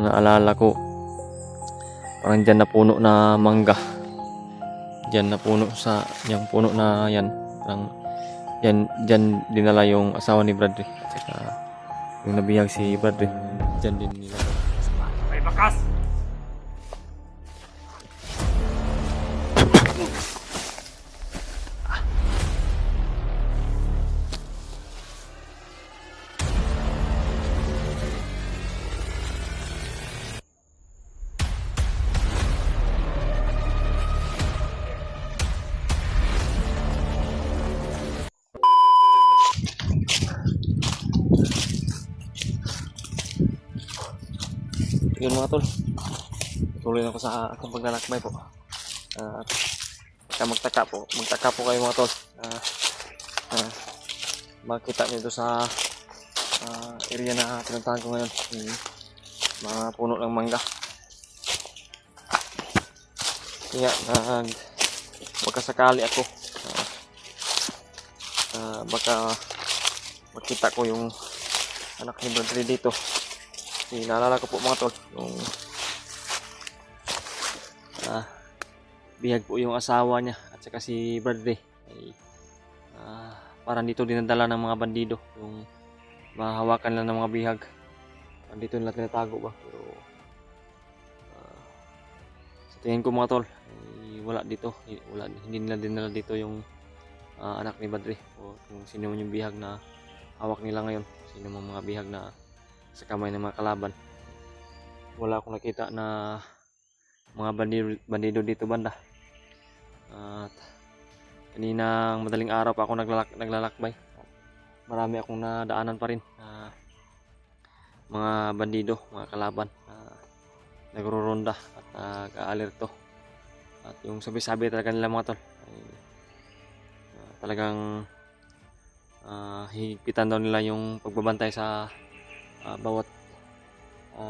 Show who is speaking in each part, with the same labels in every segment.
Speaker 1: naalala ko, parang dyan na puno na mangga. Dyan na puno sa yung puno na yan. Parang dyan dinala yung asawa ni Bradley. At saka yung nabihag si Bradley. Dyan din nila.
Speaker 2: Ay, bakas!
Speaker 1: Yun mga tol, tuloy ako sa aking paglalakbay po. Magtaka po kayo mga tol. Makita nyo doon sa area na pinuntahan ko ngayon, mga puno ng mangga. Kaya magkasakali ako, baka makita ko yung anak ni Bradley dito. Naalala ko po mga tol, yung bihag po yung asawa niya at saka si Bradley ay parang dito dinadala ng mga bandido, yung mahawakan lang ng mga bihag. Dito nila tinatago ba, pero sa tingin ko mga tol ay wala dito, hindi nila dinala dito yung anak ni Bradley, o kung sino man yung bihag na hawak nila ngayon, sino man mga bihag na sa kamay ng mga kalaban. Wala akong nakita na mga bandido dito banda. At kaninang madaling araw pa ako naglalakbay, marami akong nadaanan pa rin mga bandido, mga kalaban nagroronda at nag-aalerto. At yung sabi-sabi talaga nila mga tol ay talagang higpitan daw nila yung pagbabantay sa bawat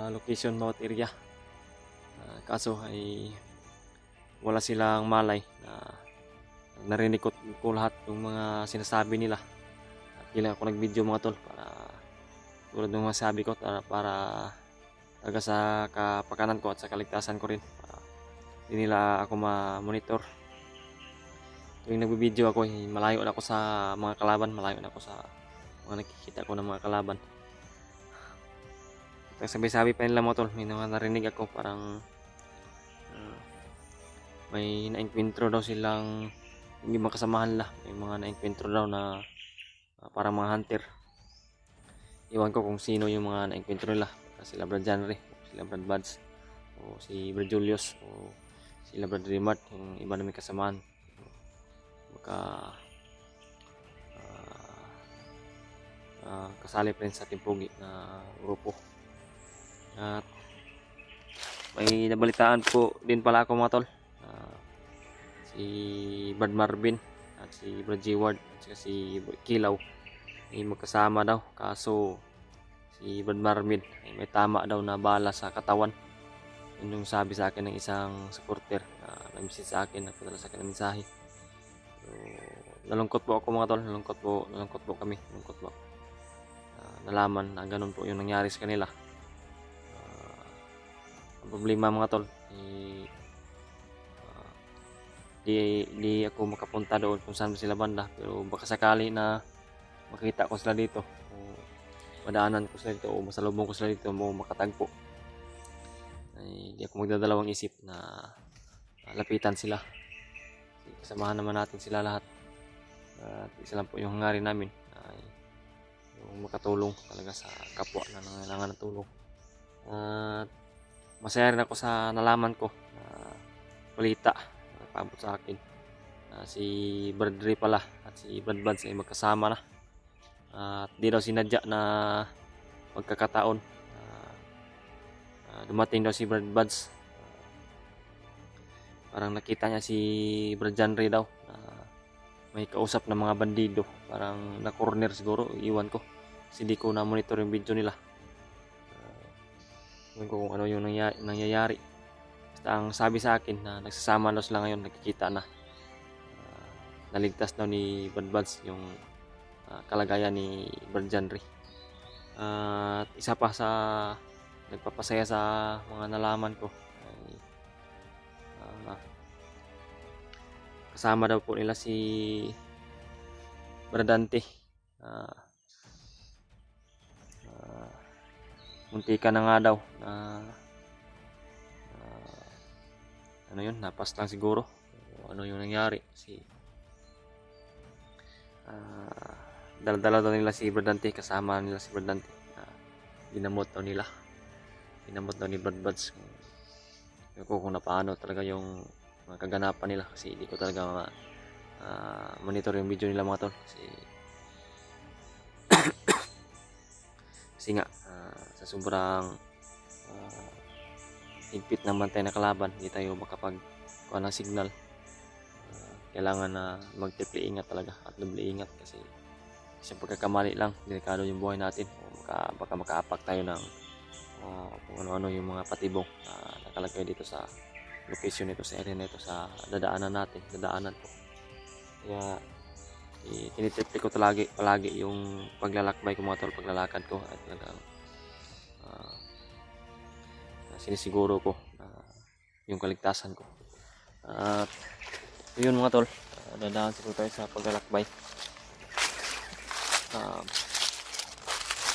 Speaker 1: location, bawat area. Kaso ay wala silang malay na narinig ko lahat yung mga sinasabi nila. At kailangan ako nag-video mga tol para tulad ng mga sabi ko, para talaga sa kapakanan ko at sa kaligtasan ko rin. Hindi nila ako ma-monitor. Tuwing nag-video ako, malayo na ako sa mga kalaban, malayo na ako sa mga nakikita ko ng mga kalaban. Sabi-sabi pa nila mga tol, may mga narinig ako, parang may na-encuentro daw silang hindi makasamahan nila, may mga na-encuentro daw na parang mga hunter. Iwan ko kung sino yung mga na-encuentro nila, sila Brad Janry, sila Brad Buds, o si Brad Julius, o sila Brad Rimart, yung iba na may kasamahan. Baka kasali pa rin sa timpugi na grupo. At may nabalitaan po din pala ako mga tol, si Brad Marvin at si Brad G. Ward at si Kilaw ay magkasama daw, kaso si Brad Marvin ay may tama daw na bala sa katawan. Yun yung sabi sa akin ng isang supporter na nag-message sa akin, nagpadala sa akin ng mensahe. So, nalungkot po ako mga tol, nalungkot po kami, nalaman na ganun po yung nangyari sa kanila. Ang problema mga tol, di ako makapunta doon kung saan sila banda, pero baka sakali na makita ko sila dito, o madaanan ko sila dito, o masalubong ko sila dito, o makatagpo, ay di ako magdadalawang isip na lapitan sila. Kasamahan naman natin sila lahat, at isa lang po yung hangarin namin, ay yung makatulong talaga sa kapwa na nangailangan ng tulong. At masaya rin ako sa nalaman ko na balita na paabot sa akin na si Bradley pala at si Brad Buds ay magkasama na, at di daw sinadya na magkakataon. Dumating daw si Brad Buds, parang nakita niya si Brad Janry daw na may kausap na mga bandido, parang na corner siguro, iwan ko kasi di ko na monitor yung video nila. Iwan ko kung ano yung nangyayari. Basta ang sabi sa akin na nagsasama daw sila ngayon, nakikita na naligtas daw ni Brad Buds yung kalagayan ni Brad Janry. At isa pa sa nagpapasaya sa mga nalaman ko ay kasama daw po nila si Bradante. Muntika na nga daw na ano yun, napas lang siguro ano yung nangyari kasi dala-dala daw nila si Bradante, kasama nila si Bradante. Ginamot daw ni Brad Buds kung napaano talaga yung mga kaganapan nila kasi hindi ko talaga monitor yung video nila mga tol kasi nga sa sobrang higpit ng bantay na kalaban hindi tayo makapagkuha ng signal. Kailangan na mag-triple ingat talaga at doble ingat kasi sa pagkakamali lang delikado yung buhay natin o baka makaapak tayo ng kung ano-ano yung mga patibong nakalagay dito sa location nito, sa area nito, sa dadaanan ko. Kaya tinitriple ko palagi yung paglalakbay ko mga tol, paglalakad ko at talagang sinisiguro ko yung kaligtasan ko. At yun mga tol, dadaan siguro tayo sa paglalakbay,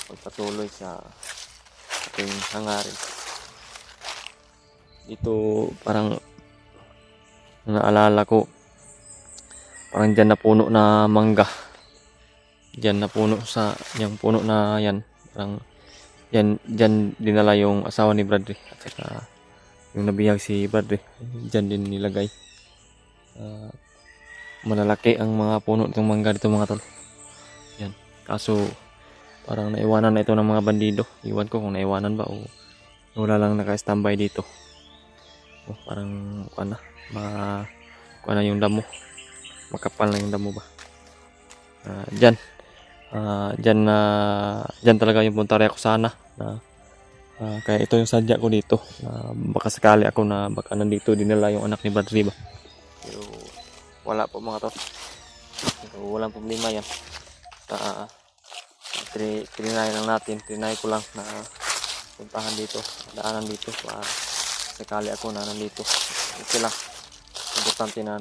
Speaker 1: pagpatuloy sa ating hangarin. Dito parang naalala ko, parang dyan na puno na mangga, dyan na puno sa yung puno na yan, parang dyan dinala yung asawa ni Bradley at saka yung nabihag si Bradley, dyan din nilagay. Malalaki ang mga puno ng mangga dito mga tol. Yan, kaso parang naiwanan na ito ng mga bandido. Iwan ko kung naiwanan ba o wala lang naka-standby dito. Parang kuha na yung damo, makapal na yung damo ba. Dyan talaga yung punta ko sana kaya ito yung sadya ko dito, baka sakali ako na baka nandito dinala yung anak ni Bradley ba, pero wala po mga to, so, walang problema yan. Trinay ko lang na puntahan dito, daanan dito sakali ako na nandito. Okay lang, importante na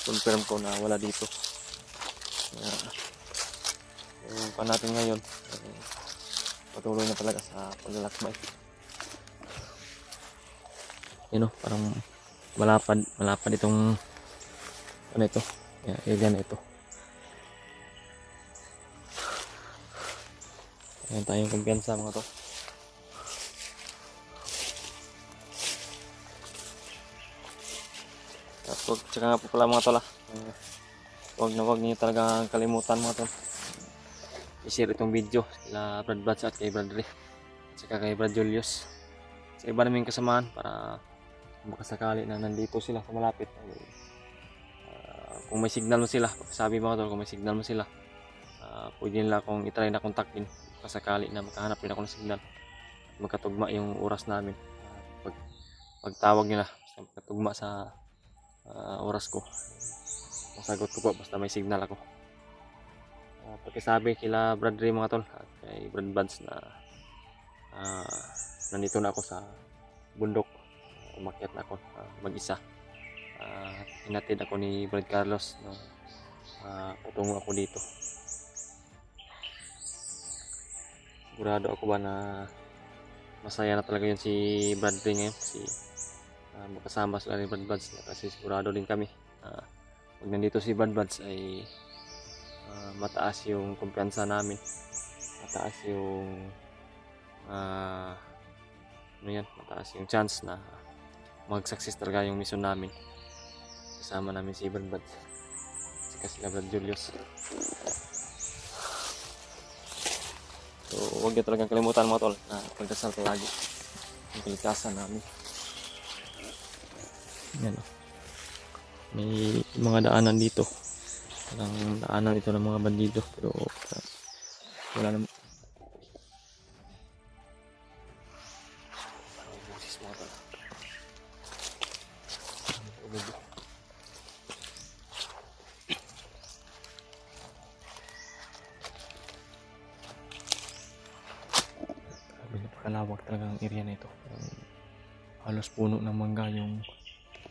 Speaker 1: confirm ko na wala dito. Yung pa natin ngayon patuloy na talaga sa paglalakbay. Parang malapad itong ano ito, area na ito. Ayan tayong kumpiyansa mga to. At tsaka nga po pala mga tol, wag niyo talaga kalimutan mga tol i-share itong video kila Brad Buds at kay Bradley at saka kay Brad Julius sa iba naming kasamahan para makasakali na nandito sila sa malapit. Kung may signal mo sila, sabi mga tol, kung may signal mo sila, pwede nila akong itry na kontakin kasakali na makahanap din ako ng signal at magkatugma yung oras namin. Pagtawag nila magkatugma sa oras ko, masagot ko po basta may signal ako. Pakisabi kila Bradley mga tol at kay Brad Buds na nandito na ako sa bundok, umakyat na ako mag-isa. Hinatid ako ni Brad Carlos patungo ako dito. Sigurado ako ba na masaya na talaga yun si Bradley ngayon kasi makasama sila ni Brad Buds kasi sigurado din kami pag nandito si Brad Buds ay mataas yung kumpiyansa namin, mataas yung mataas yung chance na mag-success talaga yung mission namin kasama namin si Brad Buds saka sila Brad Julius. So huwag niyo talagang kalimutan mga tol na pagdasal palagi yung kaligtasan namin. Yan, may mga daanan dito, parang daanan ito ng mga bandido pero wala naman. napakalawak talaga ang area na ito. Halos puno ng mangga yung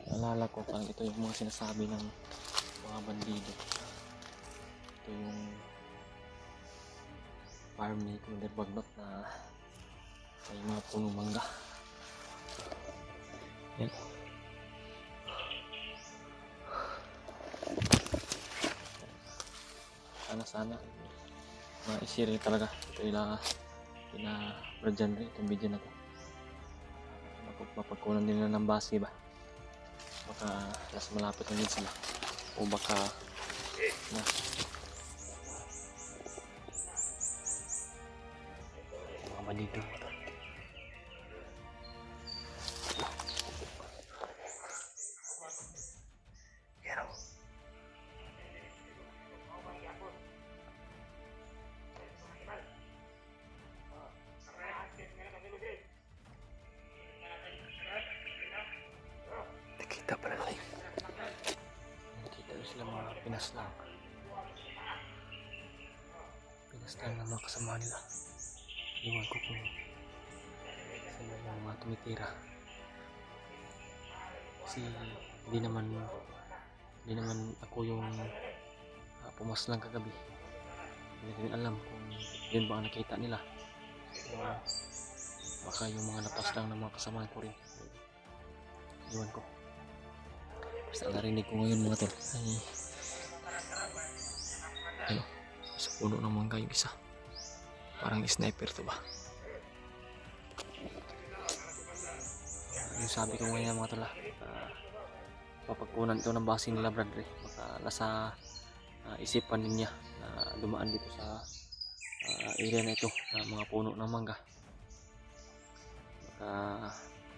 Speaker 1: naalala ko. Parang ito yung mga sinasabi ng mga bandido. Ito yung farm ni Commander Bagnot na may mga punong mangga. Yan. Sana ma-share talaga ito ila Brad Janry itong video na to. Mapagkunan din na ng base ba, baka mas malapit na din sila o baka na mga bandito. Nakita pala tayo. Nakita rin sila mga pinaslang. Pinaslang ng mga kasama nila. Iwan ko kung sila yung mga tumitira. Kasi hindi naman ako yung pumaslang kagabi. Hindi ko alam kung yun ba ang nakita nila. Baka yung mga napaslang ng mga kasama ko rin. Iwan ko. Basta narinig ko ngayon mga tol ay ano, sa puno ng mangga yung isa. Parang sniper to ba? Yung sabi ko ngayon mga tol, papagkunan ito ng base nila Bradley. Baka nasa isipan niya na dumaan dito sa area na ito na mga puno ng mangga. Baka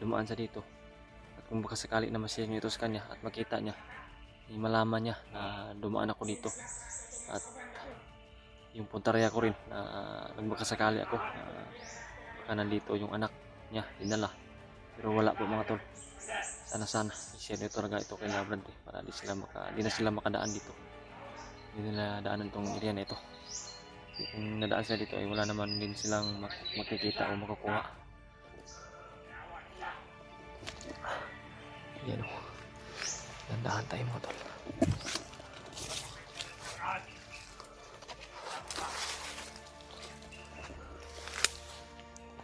Speaker 1: dumaan sa dito. At kung baka sakali na ma-share nyo ito sa kanya at makita niya, malaman niya na dumaan ako dito. At yung puntarya ko rin na nagbaka sakali ako baka nandito yung anak niya, dinala. Pero wala po mga tol. Sana i-share nyo talaga ito kay Bradley para di na sila makadaan dito. Hindi nila daanan tong area na ito. Kung nadaan sila dito ay wala naman din silang makikita o makukuha. Yan o. Dandahan tayo mga tol.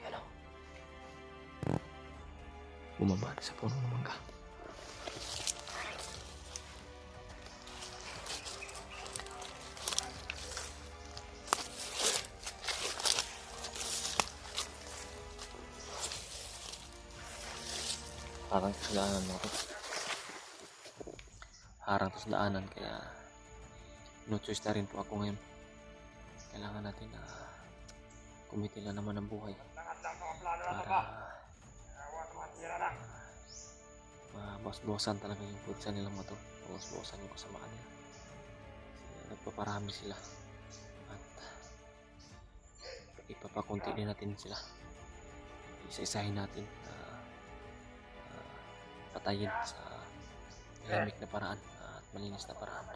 Speaker 1: Yan o. Bumaba sa puno ng mangga. Harang sa daanan mo ito. Harang sa daanan kaya no choice na rin po ako ngayon. Kailangan natin na kumitila naman ng buhay para mabasbawasan talaga yung putsa nilang mga to. Mabasbawasan yung kasamaan nila. Nagpaparami sila at ipapakunti din natin sila. Isa-isahin natin patayin sa tahimik na paraan at malinis na paraan.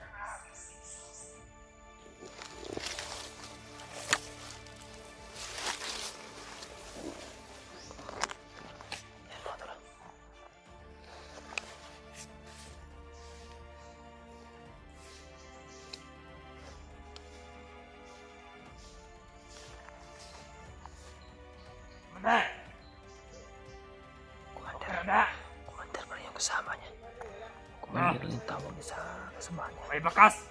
Speaker 1: Commander pa rin yung kasama niya. Commander lang yung tawag niya sa kasama niya.
Speaker 2: May bakas!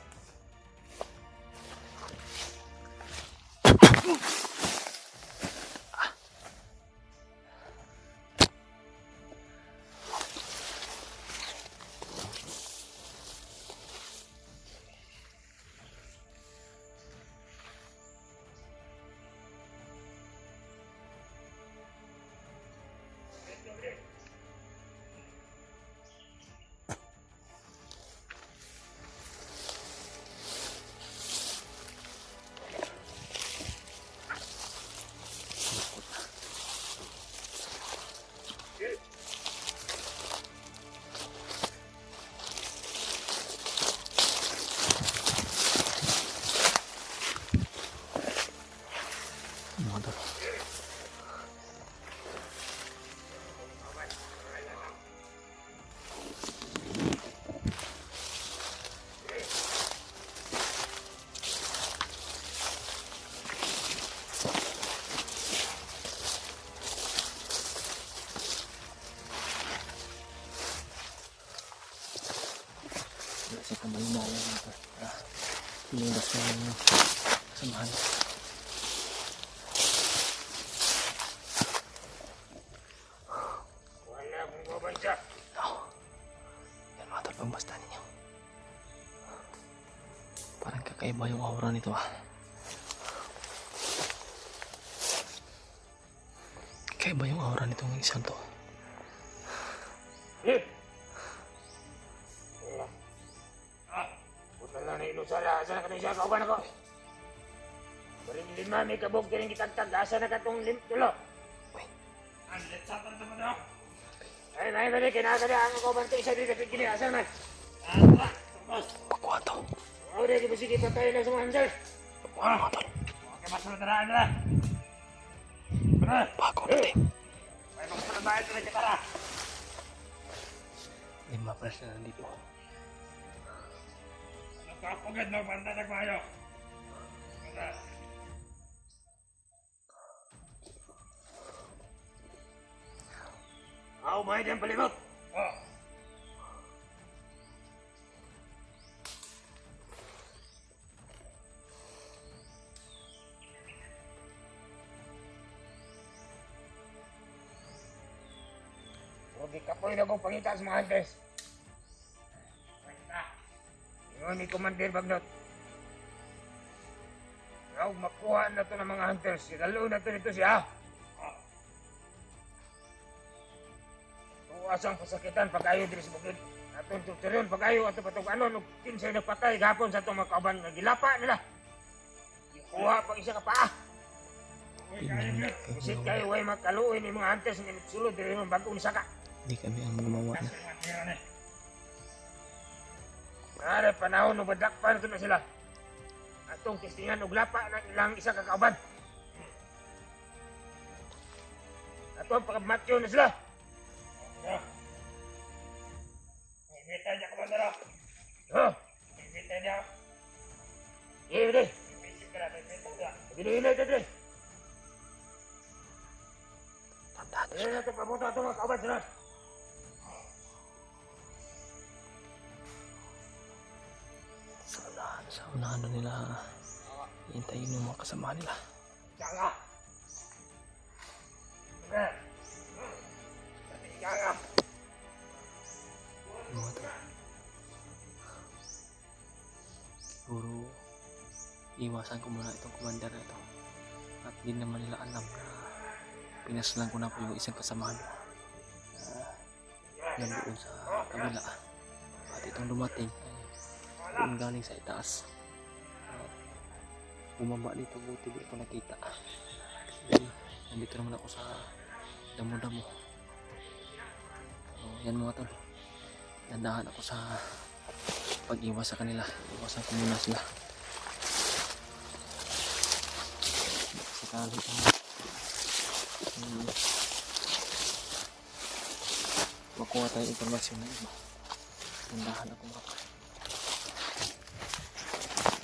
Speaker 1: na malinaya nito. Pinunas na yung kasamahan.
Speaker 2: Wala akong babansa.
Speaker 1: Yan mga tol, pagbasta ninyo. Parang kakaiba yung aura nito Kakaiba yung aura nitong isang to.
Speaker 2: Puta lang na ilusara. Asa na katong siya kauban ako? Baring lima may kabog kiring kitagtag. Asa na katong tulo? Ang litsatan naman ako. Ay, may balik. Kinakada ang kauban ko. Isa dito pigili. Asa naman?
Speaker 1: Pakuha to.
Speaker 2: Ako rin, sige patay na sa mga handal.
Speaker 1: Pakuha mga tol.
Speaker 2: Okay, masunod na.
Speaker 1: Bago natin.
Speaker 2: May magpalabayan na kita.
Speaker 1: 5 press na nandito.
Speaker 2: Nakapagad na banda na kayo. Ako ba yung palibot? Oo. Huwag ikapoy na kong pangita sa mga hunters. Yun ni Commander Bagnot. Raw makuha na to ng mga hunters. Sigalo na to nito siya. Tuwasang pasakitan pag-ayo diri sa bukid. Atong tuturon pag-ayo ato patog ano kinsay nagpatay gapon sa itong mga kauban nga gilapa nila. Ikuha pag isa ka paa. Bisit kayo way magkaluoy ni mga hunters nga nagsulod diri ng bagong saka.
Speaker 1: Hindi kami ang gumawa na.
Speaker 2: Nare panahon no badakpan ito na sila. Atong testingan og lapa ng ilang isa ka kauban. Atong pagmatyo na sila. Ibita niya ka bandara. Ibita niya. Ibita. Ibita niya.
Speaker 1: Tandaan
Speaker 2: Ibita niya. Papunta ito mga kauban sila.
Speaker 1: Sa unahan na nila hintayin yung mga kasama nila.
Speaker 2: Jaga. Jaga.
Speaker 1: Mga to. Siguro iwasan ko muna itong commander na ito. At hindi naman nila alam na pinaslan ko na po yung isang kasamahan nandoon sa kabila. At itong dumating ay doon galing sa itaas. Bumaba dito, buti di ko nakita. Jadi nandito naman ako sa damo-damo. So, yan mga tol. Dandahan ako sa pag-iwas sa kanila. Iwasan ko muna sila. Sakali makuha tayong informasyon na iba. Dandahan ako mga